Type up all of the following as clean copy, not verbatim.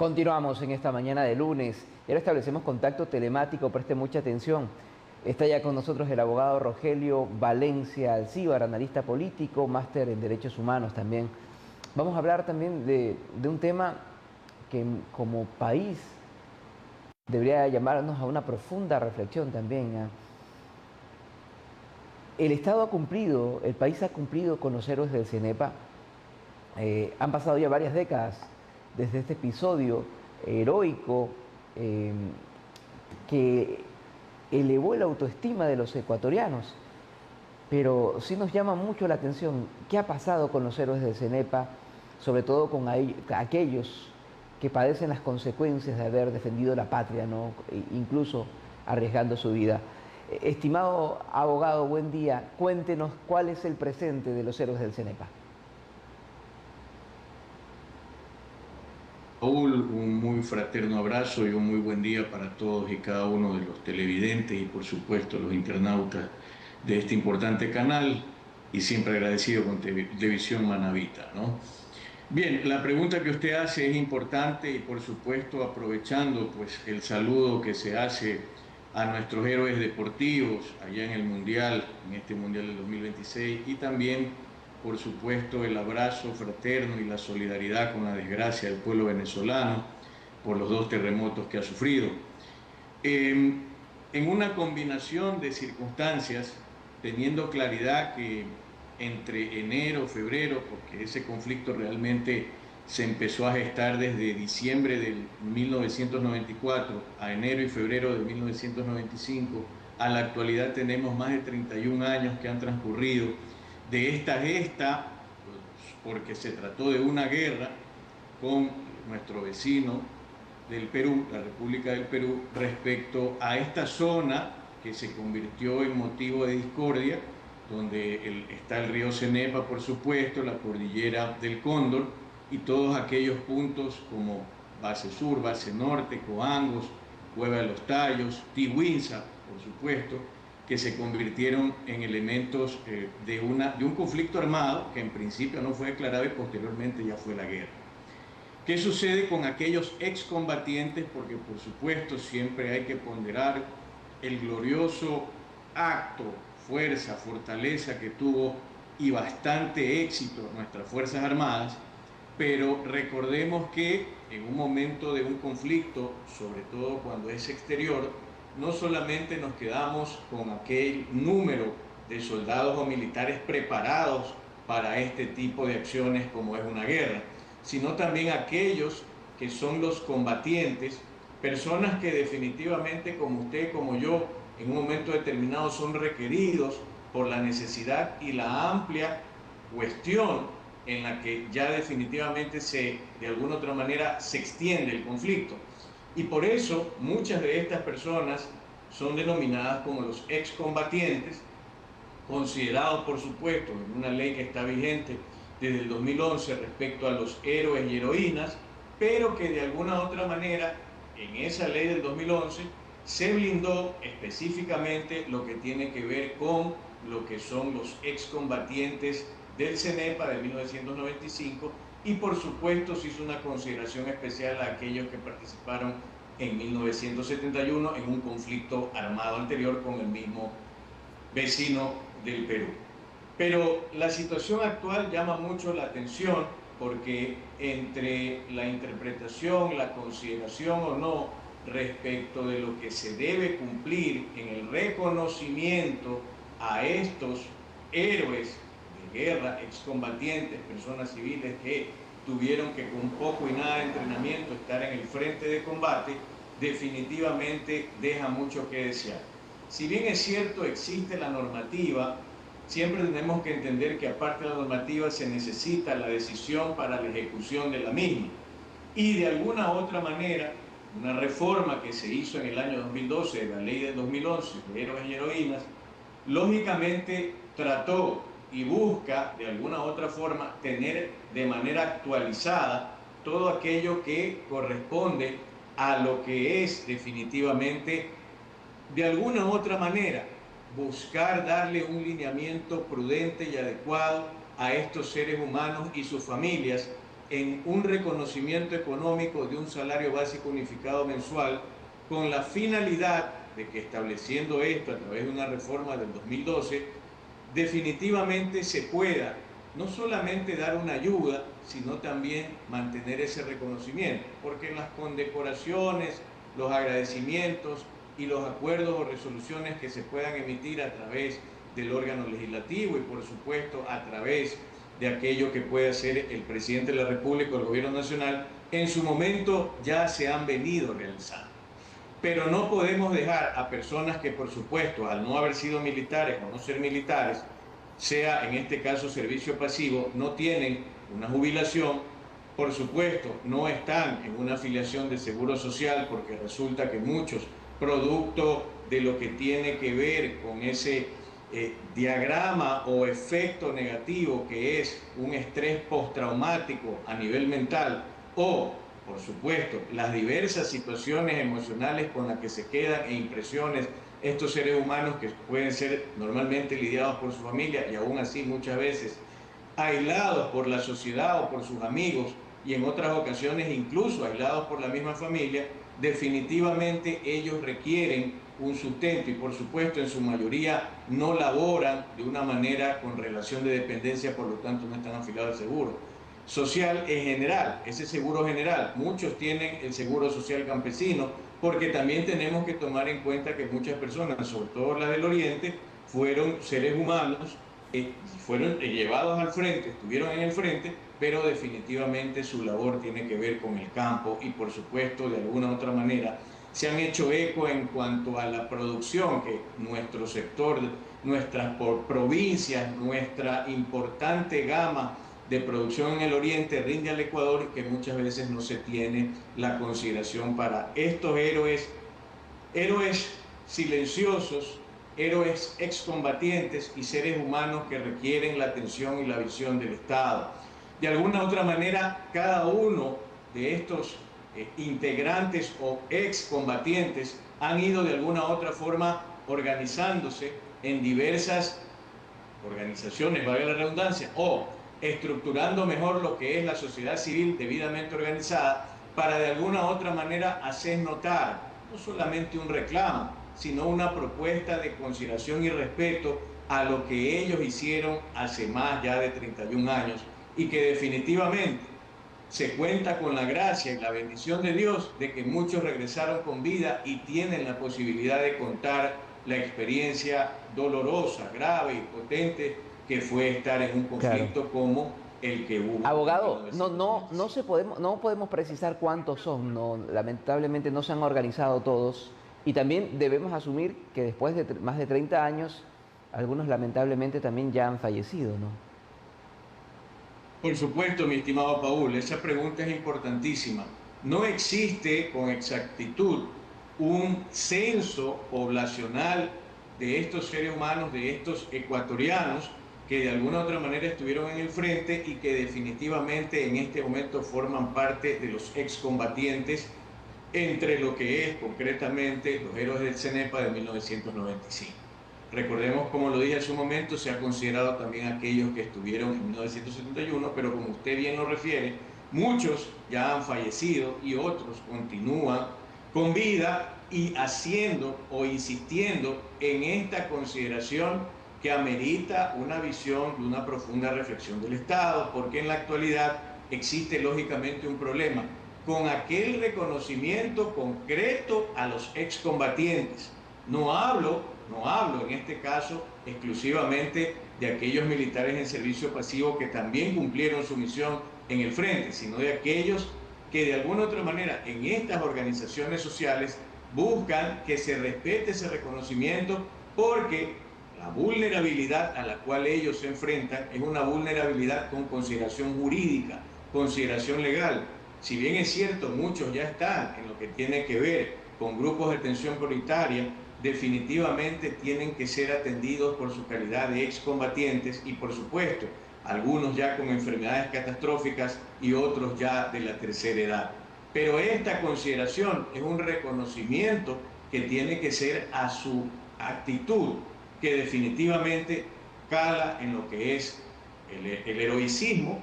Continuamos en esta mañana de lunes y ahora establecemos contacto telemático, preste mucha atención. Está ya con nosotros el abogado Rogelio Valencia Alcíbar, analista político, máster en Derechos Humanos también. Vamos a hablar también de un tema que como país debería llamarnos a una profunda reflexión también, ¿eh? El Estado ha cumplido, el país ha cumplido con los héroes del CENEPA. Han pasado ya varias décadas desde este episodio heroico que elevó la autoestima de los ecuatorianos. Pero sí nos llama mucho la atención qué ha pasado con los héroes del CENEPA, sobre todo con aquellos que padecen las consecuencias de haber defendido la patria, ¿no? Incluso arriesgando su vida. Estimado abogado, buen día. Cuéntenos cuál es el presente de los héroes del CENEPA. Raúl, un muy fraterno abrazo y un muy buen día para todos y cada uno de los televidentes y por supuesto los internautas de este importante canal y siempre agradecido con Televisión Manavita, ¿no? Bien, la pregunta que usted hace es importante y por supuesto aprovechando pues el saludo que se hace a nuestros héroes deportivos allá en el Mundial, en este Mundial del 2026 y también por supuesto el abrazo fraterno y la solidaridad con la desgracia del pueblo venezolano por los dos terremotos que ha sufrido. En una combinación de circunstancias, teniendo claridad que entre enero, febrero, porque ese conflicto realmente se empezó a gestar desde diciembre del 1994 a enero y febrero de 1995, a la actualidad tenemos más de 31 años que han transcurrido de esta gesta, porque se trató de una guerra con nuestro vecino del Perú, la República del Perú, respecto a esta zona que se convirtió en motivo de discordia, donde está el río Cenepa, por supuesto, la cordillera del Cóndor y todos aquellos puntos como Base Sur, Base Norte, Coangos, Cueva de los Tallos, Tihuinza, por supuesto, que se convirtieron en elementos de un conflicto armado que en principio no fue declarado y posteriormente ya fue la guerra. ¿Qué sucede con aquellos excombatientes? Porque por supuesto siempre hay que ponderar el glorioso acto, fuerza, fortaleza que tuvo y bastante éxito nuestras Fuerzas Armadas, pero recordemos que en un momento de un conflicto, sobre todo cuando es exterior, no solamente nos quedamos con aquel número de soldados o militares preparados para este tipo de acciones como es una guerra, sino también aquellos que son los combatientes, personas que definitivamente como usted, como yo, en un momento determinado son requeridos por la necesidad y la amplia cuestión en la que ya definitivamente de alguna otra manera se extiende el conflicto. Y por eso muchas de estas personas son denominadas como los excombatientes, considerados por supuesto en una ley que está vigente desde el 2011 respecto a los héroes y heroínas, pero que de alguna otra manera en esa ley del 2011 se blindó específicamente lo que tiene que ver con lo que son los excombatientes del CENEPA de 1995 y por supuesto se hizo una consideración especial a aquellos que participaron en 1971 en un conflicto armado anterior con el mismo vecino del Perú. Pero la situación actual llama mucho la atención porque entre la interpretación, la consideración o no respecto de lo que se debe cumplir en el reconocimiento a estos héroes de guerra, excombatientes, personas civiles que tuvieron que con poco y nada de entrenamiento estar en el frente de combate, definitivamente deja mucho que desear. Si bien es cierto, existe la normativa, siempre tenemos que entender que aparte de la normativa se necesita la decisión para la ejecución de la misma. Y de alguna otra manera, una reforma que se hizo en el año 2012 de la ley del 2011 de héroes y heroínas, lógicamente trató y busca de alguna otra forma tener de manera actualizada todo aquello que corresponde a lo que es definitivamente de alguna otra manera buscar darle un lineamiento prudente y adecuado a estos seres humanos y sus familias en un reconocimiento económico de un salario básico unificado mensual, con la finalidad de que, estableciendo esto a través de una reforma del 2012, definitivamente se pueda no solamente dar una ayuda, sino también mantener ese reconocimiento, porque las condecoraciones, los agradecimientos y los acuerdos o resoluciones que se puedan emitir a través del órgano legislativo y por supuesto a través de aquello que puede hacer el presidente de la República o el gobierno nacional, en su momento ya se han venido realizando. Pero no podemos dejar a personas que, por supuesto, al no haber sido militares o no ser militares, sea en este caso servicio pasivo, no tienen una jubilación, por supuesto, no están en una afiliación de seguro social, porque resulta que muchos, producto de lo que tiene que ver con ese diagrama o efecto negativo que es un estrés postraumático a nivel mental, o por supuesto las diversas situaciones emocionales con las que se quedan e impresiones estos seres humanos, que pueden ser normalmente lidiados por su familia y aún así muchas veces aislados por la sociedad o por sus amigos, y en otras ocasiones incluso aislados por la misma familia, definitivamente ellos requieren un sustento y por supuesto en su mayoría no laboran de una manera con relación de dependencia, por lo tanto no están afiliados al seguro social en general, ese seguro general. Muchos tienen el seguro social campesino, porque también tenemos que tomar en cuenta que muchas personas, sobre todo las del Oriente, fueron seres humanos, fueron llevados al frente, estuvieron en el frente, pero definitivamente su labor tiene que ver con el campo y por supuesto de alguna u otra manera se han hecho eco en cuanto a la producción que nuestro sector, nuestras provincias, nuestra importante gama de producción en el Oriente rinde al Ecuador, que muchas veces no se tiene la consideración para estos héroes, héroes silenciosos, héroes excombatientes y seres humanos que requieren la atención y la visión del Estado. De alguna u otra manera, cada uno de estos integrantes o excombatientes han ido de alguna u otra forma organizándose en diversas organizaciones, valga la redundancia, o estructurando mejor lo que es la sociedad civil debidamente organizada, para de alguna u otra manera hacer notar no solamente un reclamo, sino una propuesta de consideración y respeto a lo que ellos hicieron hace más ya de 31 años, y que definitivamente se cuenta con la gracia y la bendición de Dios de que muchos regresaron con vida y tienen la posibilidad de contar la experiencia dolorosa, grave y potente que fue estar en un conflicto como el que hubo. Abogado, no podemos precisar cuántos son, no, lamentablemente no se han organizado todos, y también debemos asumir que después de más de 30 años, algunos lamentablemente también ya han fallecido, ¿no? Por supuesto, mi estimado Paul, esa pregunta es importantísima. No existe con exactitud un censo poblacional de estos seres humanos, de estos ecuatorianos, que de alguna u otra manera estuvieron en el frente y que definitivamente en este momento forman parte de los excombatientes, entre lo que es concretamente los héroes del CENEPA de 1995. Recordemos, como lo dije en su momento, se ha considerado también aquellos que estuvieron en 1971, pero como usted bien lo refiere, muchos ya han fallecido y otros continúan con vida y haciendo o insistiendo en esta consideración que amerita una visión de una profunda reflexión del Estado, porque en la actualidad existe lógicamente un problema con aquel reconocimiento concreto a los excombatientes. No hablo en este caso exclusivamente de aquellos militares en servicio pasivo que también cumplieron su misión en el frente, sino de aquellos que de alguna u otra manera en estas organizaciones sociales buscan que se respete ese reconocimiento, porque la vulnerabilidad a la cual ellos se enfrentan es una vulnerabilidad con consideración jurídica, consideración legal. Si bien es cierto, muchos ya están en lo que tiene que ver con grupos de atención prioritaria, definitivamente tienen que ser atendidos por su calidad de excombatientes y por supuesto algunos ya con enfermedades catastróficas y otros ya de la tercera edad. Pero esta consideración es un reconocimiento que tiene que ser a su actitud, que definitivamente cala en lo que es el heroicismo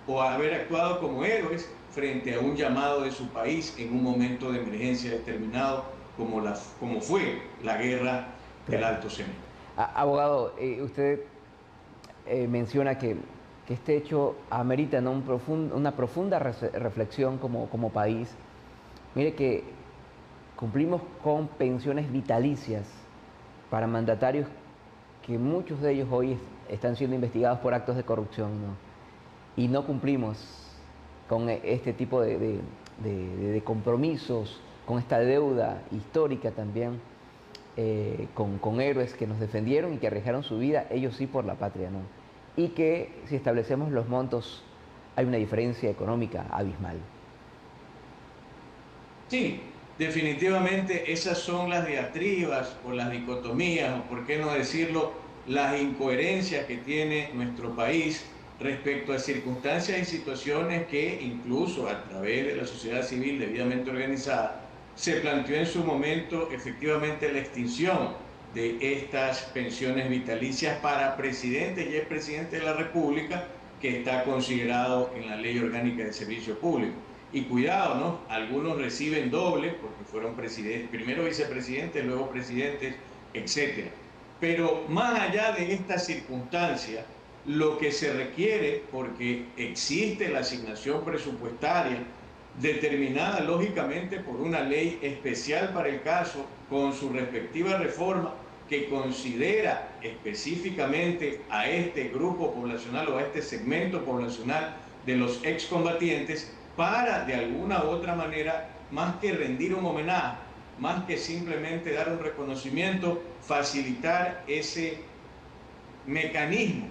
o haber actuado como héroes frente a un llamado de su país en un momento de emergencia determinado como fue la guerra del Claro. Alto Cemento. Abogado, usted menciona que este hecho amerita, ¿no?, una profunda reflexión como país. Mire que cumplimos con pensiones vitalicias para mandatarios que muchos de ellos hoy están siendo investigados por actos de corrupción, ¿no? Y no cumplimos con este tipo de compromisos, con esta deuda histórica también, con héroes que nos defendieron y que arriesgaron su vida, ellos sí, por la patria, ¿no? Y que si establecemos los montos hay una diferencia económica abismal. Sí, definitivamente esas son las diatribas o las dicotomías, o por qué no decirlo, las incoherencias que tiene nuestro país respecto a circunstancias y situaciones que incluso a través de la sociedad civil debidamente organizada se planteó en su momento efectivamente la extinción de estas pensiones vitalicias para presidentes y expresidentes de la República, que está considerado en la Ley Orgánica de Servicio Público. Y cuidado, ¿no? Algunos reciben doble porque fueron presidentes, primero vicepresidentes, luego presidentes, etc. Pero más allá de esta circunstancia, lo que se requiere, porque existe la asignación presupuestaria determinada lógicamente por una ley especial para el caso, con su respectiva reforma, que considera específicamente a este grupo poblacional o a este segmento poblacional de los excombatientes, para de alguna u otra manera, más que rendir un homenaje, más que simplemente dar un reconocimiento, facilitar ese mecanismo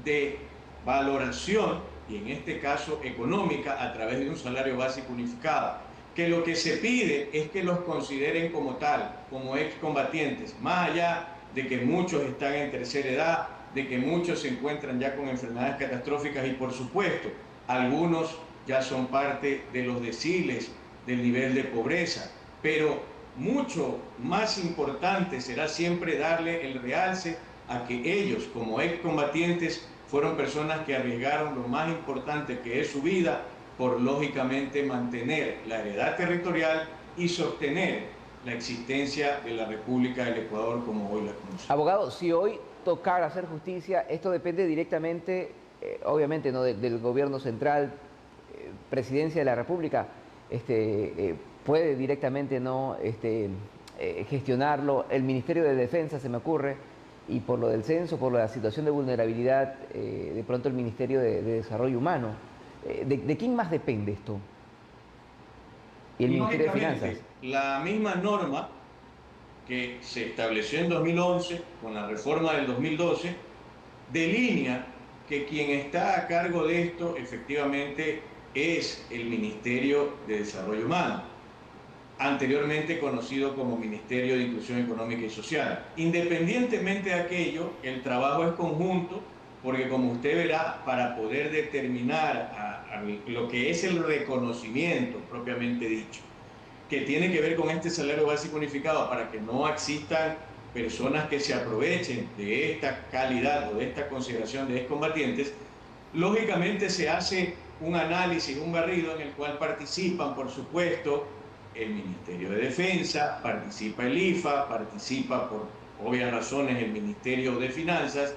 de valoración, y en este caso económica, a través de un salario básico unificado, que lo que se pide es que los consideren como tal, como excombatientes, más allá de que muchos están en tercera edad, de que muchos se encuentran ya con enfermedades catastróficas y por supuesto algunos ya son parte de los deciles del nivel de pobreza, pero mucho más importante será siempre darle el realce a que ellos, como excombatientes, fueron personas que arriesgaron lo más importante, que es su vida, por lógicamente mantener la heredad territorial y sostener la existencia de la República del Ecuador como hoy la conocemos. Abogado, si hoy tocara hacer justicia, esto depende directamente, obviamente, ¿no?, del gobierno central, presidencia de la República, puede directamente, ¿no?, gestionarlo. El Ministerio de Defensa, se me ocurre, y por lo del censo, por la situación de vulnerabilidad, de pronto el Ministerio de Desarrollo Humano. ¿De quién más depende esto? Y el Ministerio de Finanzas. La misma norma que se estableció en 2011 con la reforma del 2012 delinea que quien está a cargo de esto efectivamente es el Ministerio de Desarrollo Humano, anteriormente conocido como Ministerio de Inclusión Económica y Social. Independientemente de aquello, el trabajo es conjunto, porque como usted verá, para poder determinar lo que es el reconocimiento propiamente dicho, que tiene que ver con este salario básico unificado, para que no existan personas que se aprovechen de esta calidad o de esta consideración de excombatientes, lógicamente se hace un análisis, un barrido en el cual participan, por supuesto, el Ministerio de Defensa, participa el IFA, participa por obvias razones el Ministerio de Finanzas,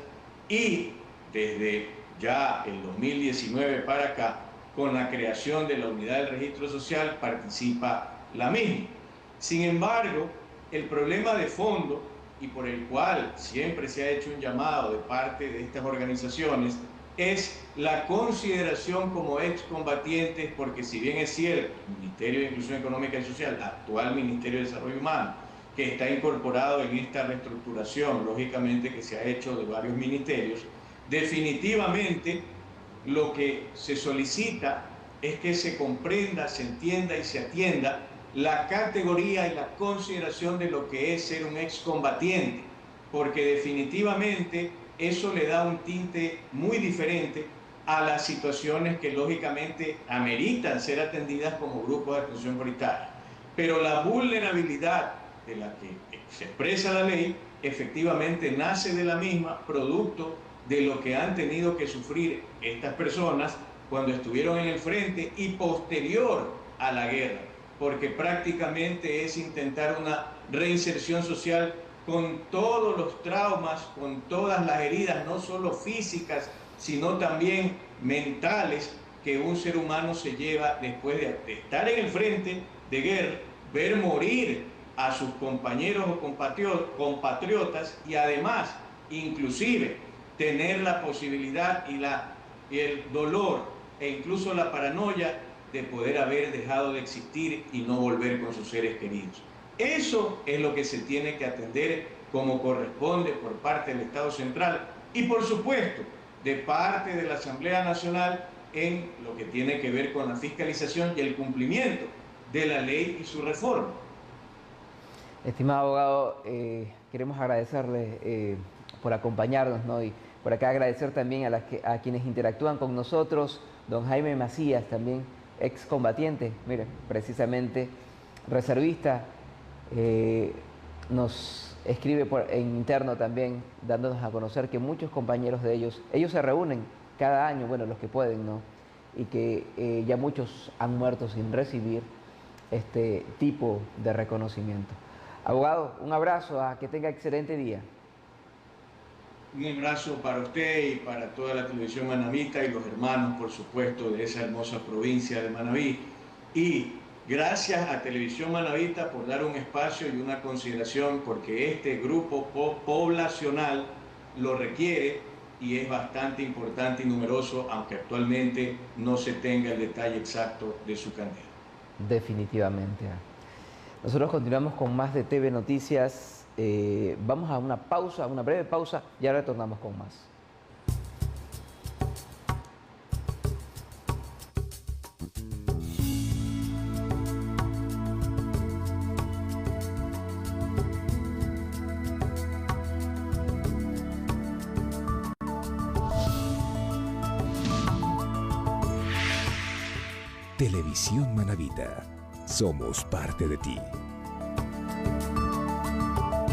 y desde ya el 2019 para acá, con la creación de la Unidad del Registro Social, participa la misma. Sin embargo, el problema de fondo, y por el cual siempre se ha hecho un llamado de parte de estas organizaciones, es la consideración como excombatientes, porque si bien es cierto, el Ministerio de Inclusión Económica y Social, actual Ministerio de Desarrollo Humano, que está incorporado en esta reestructuración, lógicamente que se ha hecho de varios ministerios, definitivamente lo que se solicita es que se comprenda, se entienda y se atienda la categoría y la consideración de lo que es ser un excombatiente, porque definitivamente eso le da un tinte muy diferente a las situaciones que lógicamente ameritan ser atendidas como grupos de atención prioritaria. Pero la vulnerabilidad de la que se expresa la ley efectivamente nace de la misma, producto de lo que han tenido que sufrir estas personas cuando estuvieron en el frente y posterior a la guerra, porque prácticamente es intentar una reinserción social con todos los traumas, con todas las heridas, no solo físicas, sino también mentales, que un ser humano se lleva después de estar en el frente de guerra, ver morir a sus compañeros o compatriotas y además, inclusive, tener la posibilidad y el dolor e incluso la paranoia de poder haber dejado de existir y no volver con sus seres queridos. Eso es lo que se tiene que atender como corresponde por parte del Estado central y, por supuesto, de parte de la Asamblea Nacional en lo que tiene que ver con la fiscalización y el cumplimiento de la ley y su reforma. Estimado abogado, queremos agradecerle por acompañarnos, ¿no? Y por acá agradecer también a quienes interactúan con nosotros, don Jaime Macías, también excombatiente, miren, precisamente reservista, nos escribe en interno también, dándonos a conocer que muchos compañeros de ellos se reúnen cada año, bueno, los que pueden, ¿no? Y que ya muchos han muerto sin recibir este tipo de reconocimiento. Abogado, un abrazo, que tenga excelente día. Un abrazo para usted y para toda la televisión manabita y los hermanos, por supuesto, de esa hermosa provincia de Manabí. Y gracias a Televisión Manabita por dar un espacio y una consideración, porque este grupo poblacional lo requiere y es bastante importante y numeroso, aunque actualmente no se tenga el detalle exacto de su cantidad. Definitivamente. Nosotros continuamos con más de TV Noticias. Vamos a una pausa, una breve pausa, y ahora retornamos con más. Televisión Manabita. Somos parte de ti.